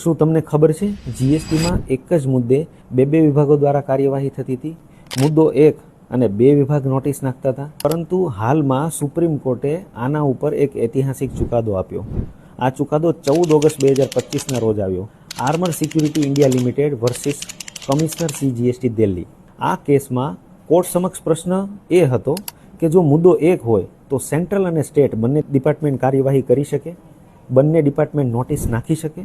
શું તમને ખબર છે જીએસટીમાં એક જ મુદ્દે બે વિભાગો દ્વારા કાર્યવાહી થતી હતી? મુદ્દો 1 અને 2 વિભાગ નોટિસ નાખતા હતા, પરંતુ હાલમાં સુપ્રીમ કોર્ટે આના ઉપર એક ઐતિહાસિક ચુકાદો આપ્યો. આ ચુકાદો 14 ઓગસ્ટ 2025ના રોજ આવ્યો. Armour security India limited versus commissioner CGST Delhi. આ કેસમાં કોર્ટ સમક્ષ પ્રશ્ન એ હતો કે જો મુદ્દો 1 હોય તો સેન્ટ્રલ અને સ્ટેટ બંને ડિપાર્ટમેન્ટ કાર્યવાહી કરી શકે, બંને ડિપાર્ટમેન્ટ નોટિસ નાખી શકે.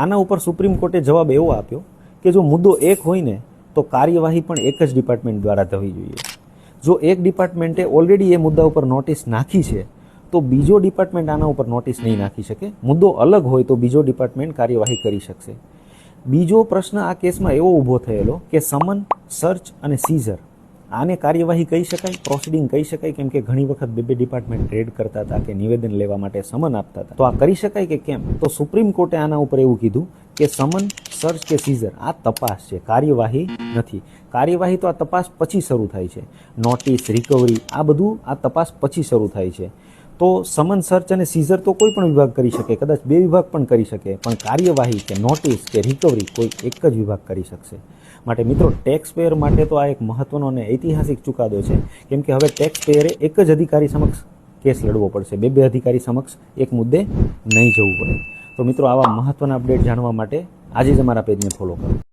આના ઉપર સુપ્રીમ કોર્ટે જવાબ એવો આપ્યો કે જો મુદ્દો 1 હોય ને તો કાર્યવાહી પણ એક જ ડિપાર્ટમેન્ટ દ્વારા થવી જોઈએ. જો એક ડિપાર્ટમેન્ટે ઓલરેડી એ મુદ્દા ઉપર નોટિસ નાખી છે તો બીજો ડિપાર્ટમેન્ટ આના ઉપર નોટિસ નહીં નાખી શકે. મુદ્દો અલગ હોય તો બીજો ડિપાર્ટમેન્ટ કાર્યવાહી કરી શકશે. બીજો પ્રશ્ન આ કેસમાં એવો ઊભો થયેલો કે સમન, સર્ચ અને સીઝર આને કાર્યવાહી કહી શકાય, પ્રોસિડિંગ કહી શકાય, કેમ કે ઘણી વખત બે ડિપાર્ટમેન્ટ રેડ કરતા હતા કે નિવેદન લેવા માટે સમન આપતા હતા. તો આ કરી શકાય કે કેમ? તો સુપ્રીમ કોર્ટે આના ઉપર એવું કીધું કે સમન, સર્ચ કે સીઝર આ તપાસ છે, કાર્યવાહી નથી. કાર્યવાહી તો આ તપાસ પછી શરૂ થાય છે. નોટિસ, રિકવરી આ બધું આ તપાસ પછી શરૂ થાય છે. તો સમન, સર્ચ અને સીઝર તો કોઈ પણ વિભાગ કરી શકે, કદાચ 2 વિભાગ પણ કરી શકે, પણ કાર્યવાહી કે નોટિસ કે રિકવરી કોઈ એક જ વિભાગ કરી શકશે. માટે મિત્રો, ટેક્સ પેયર માટે તો આ એક મહત્વનો અને ઐતિહાસિક ચુકાદો છે, કેમ કે હવે ટેક્સ પેયરે એક જ અધિકારી સમક્ષ કેસ લડવો પડશે, બે અધિકારી સમક્ષ એક મુદ્દે નહીં જવું પડે. તો મિત્રો, આવા મહત્વના અપડેટ જાણવા માટે આજે જ અમારા પેજને ફોલો કરો.